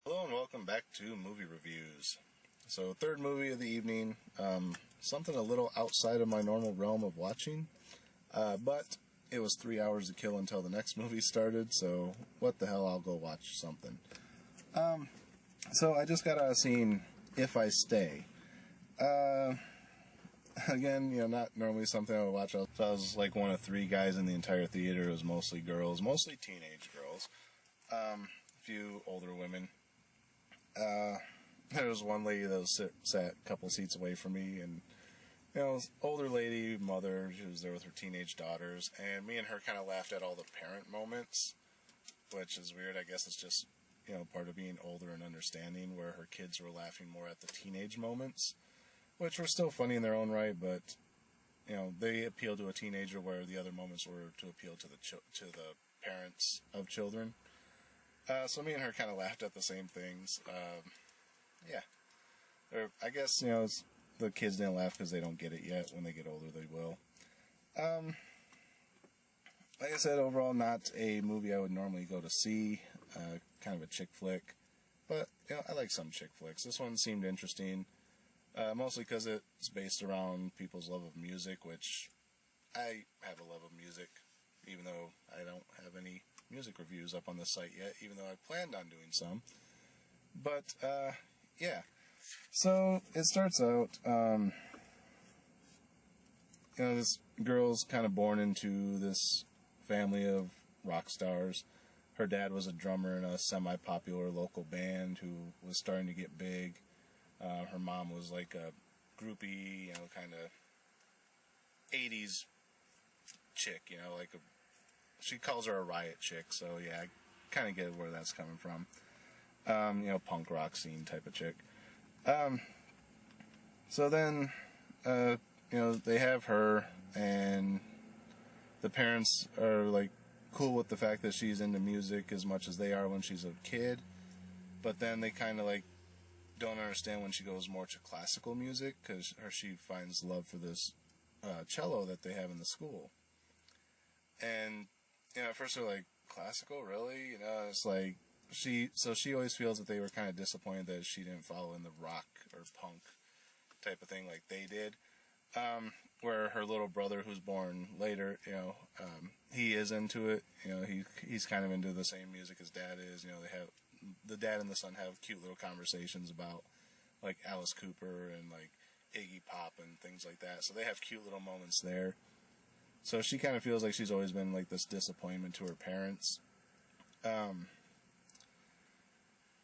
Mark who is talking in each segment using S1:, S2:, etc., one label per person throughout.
S1: Hello and welcome back to Movie Reviews. So, third movie of the evening, something a little outside of my normal realm of watching, but it was 3 hours to kill until the next movie started, so what the hell, I'll go watch something. So I just got out of seeing If I Stay. Again, not normally something I would watch. So I was like one of three guys in the entire theater. It was mostly girls, mostly teenage girls, a few older women. There was one lady that was sat a couple seats away from me, and older lady, mother, she was there with her teenage daughters, and me and her kind of laughed at all the parent moments, which is weird. I guess it's just part of being older and understanding, where her kids were laughing more at the teenage moments, which were still funny in their own right, but they appeal to a teenager, where the other moments were to appeal to the parents of children. So me and her kind of laughed at the same things. Yeah. I guess, the kids didn't laugh because they don't get it yet. When they get older, they will. Like I said, overall, not a movie I would normally go to see. Kind of a chick flick. But, I like some chick flicks. This one seemed interesting. Mostly because it's based around people's love of music, which I have a love of music, even though I don't have any music reviews up on the site yet, even though I planned on doing some. But, yeah. So, it starts out, this girl's kind of born into this family of rock stars. Her dad was a drummer in a semi-popular local band who was starting to get big. Her mom was like a groupie, kind of 80s chick, she calls her a riot chick, so yeah, I kind of get where that's coming from. Punk rock scene type of chick. So then, they have her, and the parents are like cool with the fact that she's into music as much as they are when she's a kid, but then they kind of like don't understand when she goes more to classical music, because she finds love for this cello that they have in the school. And at first they're like, classical, really? It's like she always feels that they were kind of disappointed that she didn't follow in the rock or punk type of thing like they did. Where her little brother, who's born later, he is into it. He's kind of into the same music as dad is. The dad and the son have cute little conversations about like Alice Cooper and like Iggy Pop and things like that. So they have cute little moments there. So she kind of feels like she's always been like this disappointment to her parents.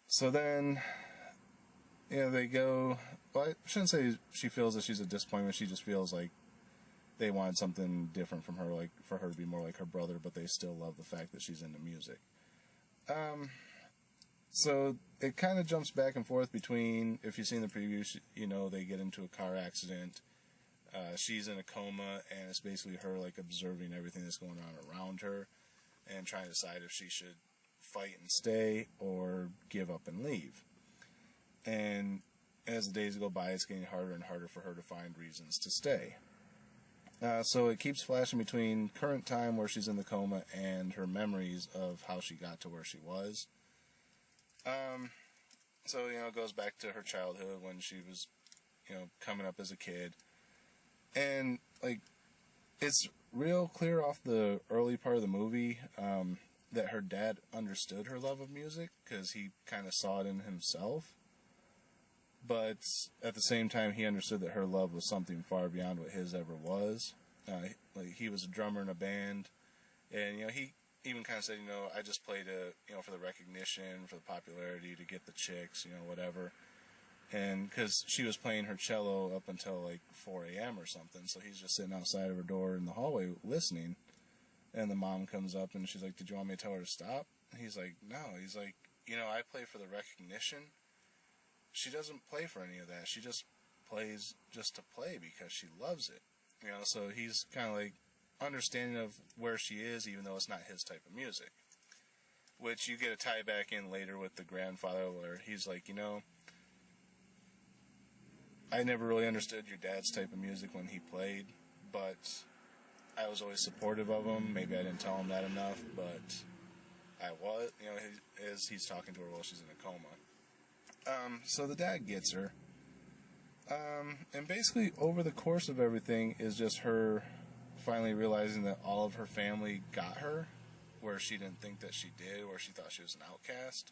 S1: So then, they go. Well, I shouldn't say she feels that she's a disappointment. She just feels like they wanted something different from her, like for her to be more like her brother, but they still love the fact that she's into music. So it kind of jumps back and forth between, if you've seen the preview, they get into a car accident. She's in a coma, and it's basically her like observing everything that's going on around her and trying to decide if she should fight and stay or give up and leave. And as the days go by, it's getting harder and harder for her to find reasons to stay. So it keeps flashing between current time, where she's in the coma, and her memories of how she got to where she was. So, it goes back to her childhood when she was, coming up as a kid. And, like, it's real clear off the early part of the movie that her dad understood her love of music, because he kind of saw it in himself. But at the same time, he understood that her love was something far beyond what his ever was. He was a drummer in a band, and, he even kind of said, I just play to, for the recognition, for the popularity, to get the chicks, whatever. And because she was playing her cello up until like 4 a.m. or something, so he's just sitting outside of her door in the hallway listening. And the mom comes up and she's like, "Did you want me to tell her to stop?" And he's like, "No." He's like, I play for the recognition. She doesn't play for any of that. She just plays just to play because she loves it. So he's kind of like understanding of where she is, even though it's not his type of music. Which you get a tie back in later with the grandfather, where he's like, I never really understood your dad's type of music when he played, but I was always supportive of him. Maybe I didn't tell him that enough, but I was, as he's talking to her while she's in a coma. So the dad gets her. And basically, over the course of everything, is just her finally realizing that all of her family got her, where she didn't think that she did, where she thought she was an outcast.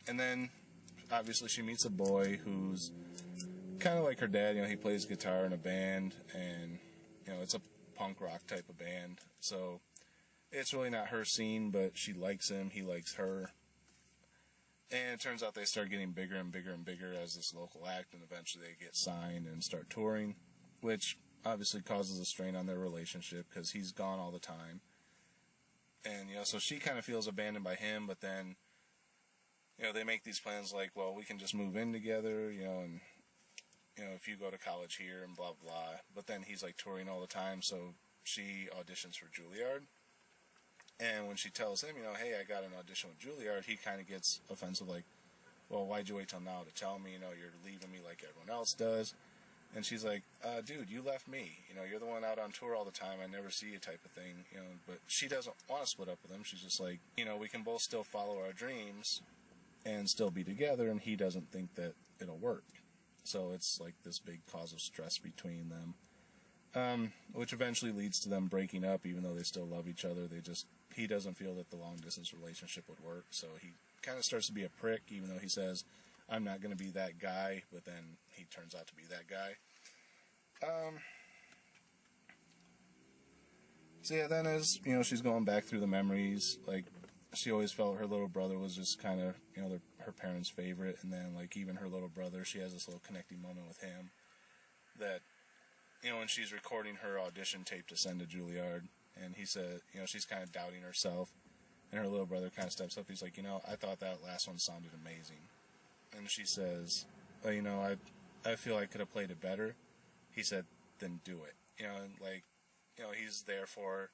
S1: And then, obviously, she meets a boy who's kind of like her dad. He plays guitar in a band, and, it's a punk rock type of band. So, it's really not her scene, but she likes him, he likes her. And it turns out they start getting bigger and bigger and bigger as this local act, and eventually they get signed and start touring, which obviously causes a strain on their relationship because he's gone all the time. And, so she kind of feels abandoned by him, but then, they make these plans like, well, we can just move in together, and, if you go to college here and blah, blah. But then he's, like, touring all the time, so she auditions for Juilliard. And when she tells him, hey, I got an audition with Juilliard, he kind of gets offensive, like, well, why'd you wait till now to tell me, you're leaving me like everyone else does? And she's like, dude, you left me. You're the one out on tour all the time. I never see you type of thing. But she doesn't want to split up with him. She's just like, we can both still follow our dreams and still be together, and he doesn't think that it'll work. So it's like this big cause of stress between them, which eventually leads to them breaking up, even though they still love each other. He doesn't feel that the long-distance relationship would work, so he kind of starts to be a prick, even though he says, I'm not going to be that guy, but then he turns out to be that guy. So yeah, then as, she's going back through the memories, like, she always felt her little brother was just kind of, her parents' favorite, and then, like, even her little brother, she has this little connecting moment with him that, when she's recording her audition tape to send to Juilliard, and he said, she's kind of doubting herself, and her little brother kind of steps up, he's like, I thought that last one sounded amazing. And she says, well, I feel I could have played it better. He said, then do it. And like, he's there for her,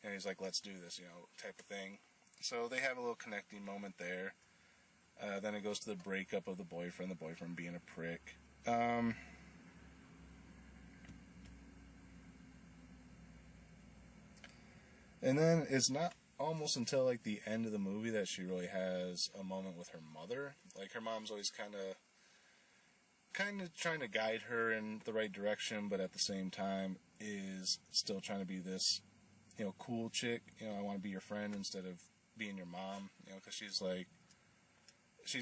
S1: and he's like, let's do this, type of thing. So they have a little connecting moment there. Then it goes to the breakup of the boyfriend being a prick. And then it's not almost until like the end of the movie that she really has a moment with her mother. Like, her mom's always kind of trying to guide her in the right direction, but at the same time is still trying to be this, cool chick. I want to be your friend instead of being your mom, because she's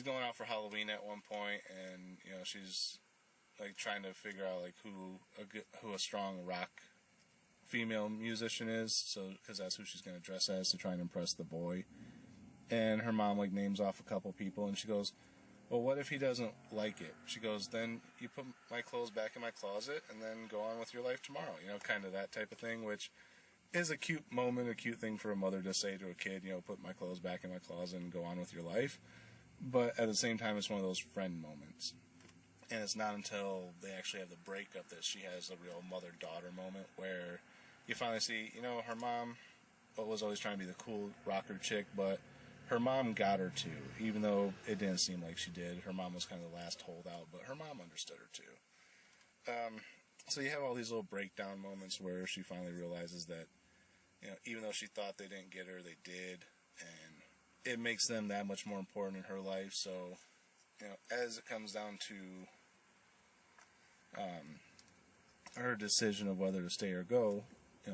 S1: going out for Halloween at one point, and, she's like trying to figure out like who a strong rock female musician is, so because that's who she's going to dress as to try and impress the boy. And her mom like names off a couple people, and she goes, well, what if he doesn't like it? She goes, then you put my clothes back in my closet and then go on with your life tomorrow, kind of that type of thing, which is a cute moment, a cute thing for a mother to say to a kid, put my clothes back in my closet and go on with your life. But at the same time, it's one of those friend moments. And it's not until they actually have the breakup that she has a real mother-daughter moment where you finally see, her mom was always trying to be the cool rocker chick, but her mom got her too, even though it didn't seem like she did. Her mom was kind of the last holdout, but her mom understood her too. So you have all these little breakdown moments where she finally realizes that, even though she thought they didn't get her, they did, and it makes them that much more important in her life. So, as it comes down to her decision of whether to stay or go,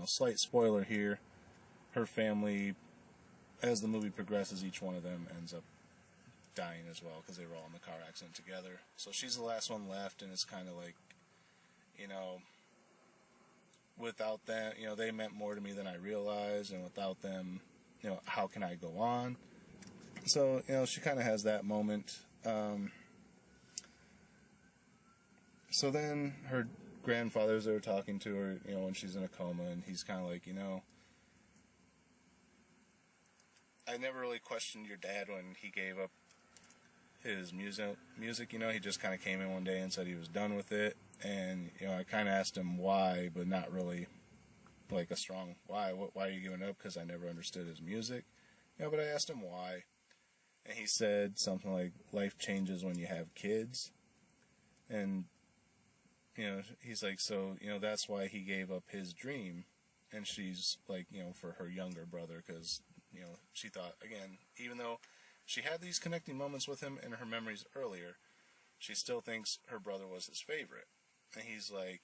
S1: slight spoiler here, her family, as the movie progresses, each one of them ends up dying as well, because they were all in the car accident together. So she's the last one left, and it's kind of like, without them, they meant more to me than I realized, and without them, how can I go on? So, she kind of has that moment. So then her grandfather's there talking to her, when she's in a coma, and he's kind of like, I never really questioned your dad when he gave up his music, he just kind of came in one day and said he was done with it, and, I kind of asked him why, but not really, like, a strong why. Why are you giving up? Because I never understood his music, but I asked him why, and he said something like, life changes when you have kids, and, he's like, so, that's why he gave up his dream, and she's like, for her younger brother, because, she thought, again, even though she had these connecting moments with him in her memories earlier, she still thinks her brother was his favorite. And he's like,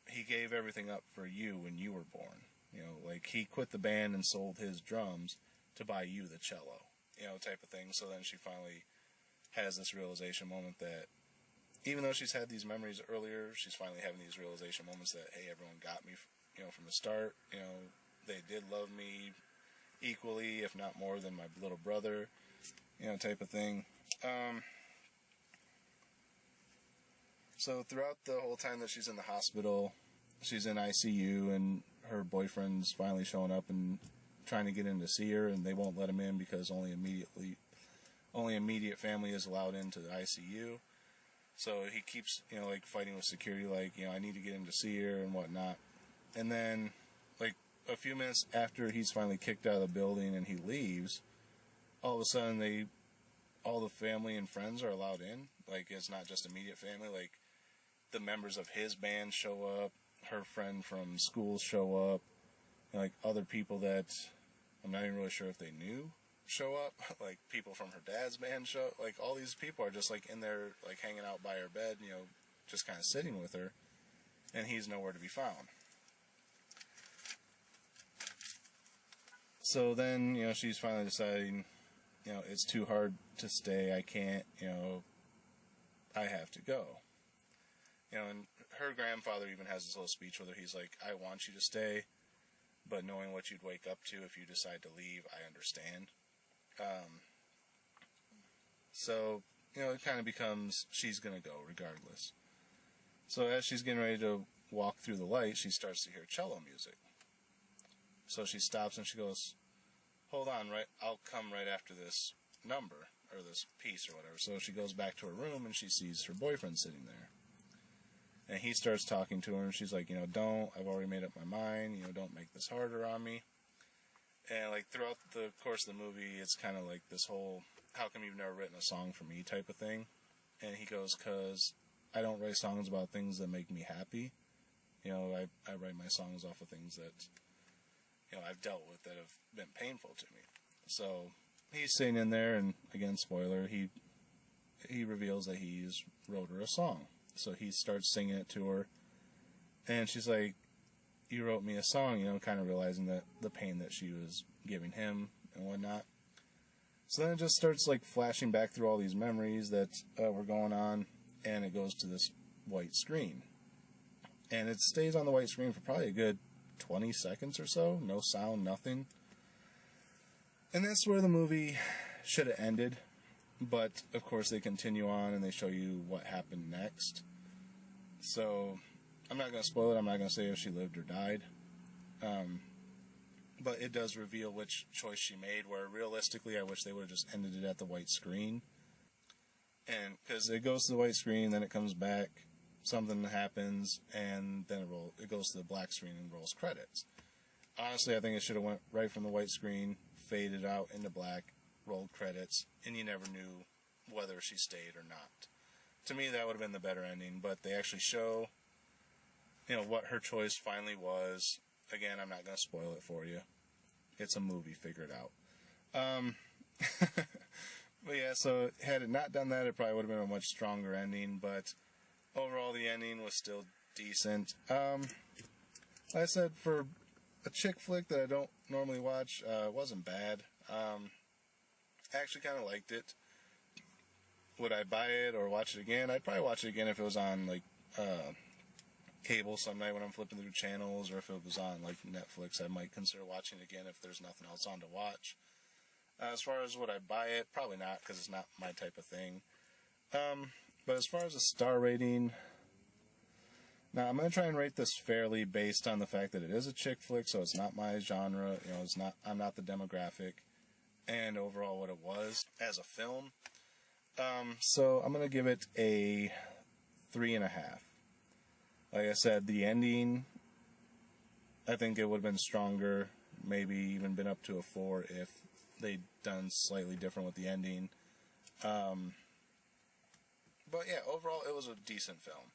S1: he gave everything up for you when you were born. You know, like, he quit the band and sold his drums to buy you the cello, you know, type of thing. So then she finally has this realization moment that even though she's had these memories earlier, she's finally having these realization moments that, hey, everyone got me, you know, from the start. You know, they did love me equally, if not more than my little brother, you know, type of thing. So throughout the whole time that she's in the hospital, she's in ICU, and her boyfriend's finally showing up and trying to get in to see her, and they won't let him in because only immediate family is allowed into the ICU. So he keeps, you know, like, fighting with security, like, you know, I need to get in to see her and whatnot. And then, like, a few minutes after he's finally kicked out of the building and he leaves, all of a sudden all the family and friends are allowed in. Like, it's not just immediate family. Like, the members of his band show up, her friend from school show up, and, like, other people that I'm not even really sure if they knew show up. Like, people from her dad's band show up. Like, all these people are just, like, in there, like, hanging out by her bed, you know, just kind of sitting with her, and he's nowhere to be found. So then, you know, she's finally deciding, you know, it's too hard to stay, I can't, you know, I have to go. You know, and her grandfather even has this little speech with her. He's like, I want you to stay, but knowing what you'd wake up to if you decide to leave, I understand. So, you know, it kind of becomes, she's going to go regardless. So as she's getting ready to walk through the light, she starts to hear cello music. So she stops and she goes, hold on, right? I'll come right after this number, or this piece, or whatever. So she goes back to her room and she sees her boyfriend sitting there. And he starts talking to her, and she's like, you know, don't, I've already made up my mind, you know, don't make this harder on me. And, like, throughout the course of the movie, it's kind of like this whole, how come you've never written a song for me type of thing. And he goes, because I don't write songs about things that make me happy. You know, I write my songs off of things that, you know, I've dealt with that have been painful to me. So he's sitting in there, and again, spoiler, he reveals that he's wrote her a song. So he starts singing it to her, and she's like, you wrote me a song, you know, kind of realizing that the pain that she was giving him and whatnot. So then it just starts, like, flashing back through all these memories that were going on, and it goes to this white screen. And it stays on the white screen for probably a good 20 seconds or so. No sound, nothing. And that's where the movie should have ended. But, of course, they continue on and they show you what happened next. So, I'm not going to spoil it. I'm not going to say if she lived or died. But it does reveal which choice she made, where realistically I wish they would have just ended it at the white screen. And, because it goes to the white screen, then it comes back, something happens, and then it goes to the black screen and rolls credits. Honestly, I think it should have went right from the white screen, faded out into black, rolled credits, and you never knew whether she stayed or not. To me, that would have been the better ending, but they actually show, you know, what her choice finally was. Again, I'm not going to spoil it for you. It's a movie, figure it out. But yeah, so had it not done that, it probably would have been a much stronger ending, but overall the ending was still decent. Like I said, for a chick flick that I don't normally watch, it wasn't bad. I actually kind of liked it. Would I buy it or watch it again? I'd probably watch it again if it was on, like, cable some night when I'm flipping through channels, or if it was on, like, Netflix. I might consider watching it again if there's nothing else on to watch. As far as would I buy it, probably not, because it's not my type of thing. But as far as a star rating, now I'm going to try and rate this fairly based on the fact that it is a chick flick, so it's not my genre, you know, I'm not the demographic, and overall what it was as a film. So I'm going to give it a 3.5. Like I said, the ending, I think it would have been stronger, maybe even been up to a 4 if they'd done slightly different with the ending. But yeah, overall it was a decent film.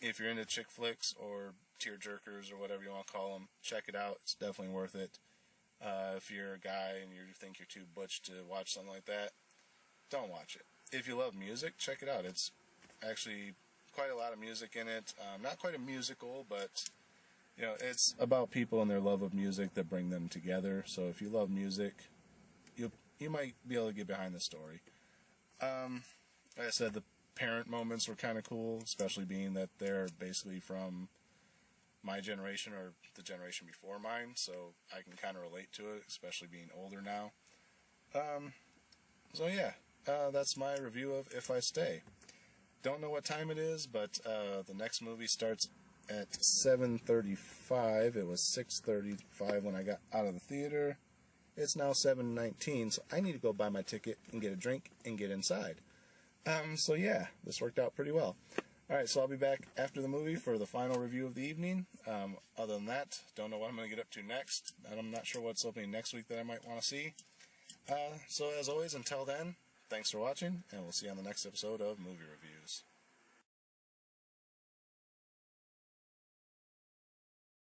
S1: If you're into chick flicks or tear jerkers or whatever you want to call them, check it out. It's definitely worth it. If you're a guy and you think you're too butch to watch something like that, don't watch it. If you love music, check it out. It's actually quite a lot of music in it. Not quite a musical, but it's about people and their love of music that bring them together. So if you love music, you might be able to get behind the story. Like I said, the parent moments were kind of cool, especially being that they're basically from my generation or the generation before mine, so I can kind of relate to it, especially being older now. So yeah, that's my review of If I Stay. Don't know what time it is, but the next movie starts at 7:35. It was 6:35 when I got out of the theater. It's now 7:19, so I need to go buy my ticket and get a drink and get inside. So yeah, this worked out pretty well. Alright, so I'll be back after the movie for the final review of the evening. Other than that, don't know what I'm going to get up to next. And I'm not sure what's opening next week that I might want to see. So as always, until then, thanks for watching, and we'll see you on the next episode of Movie Reviews.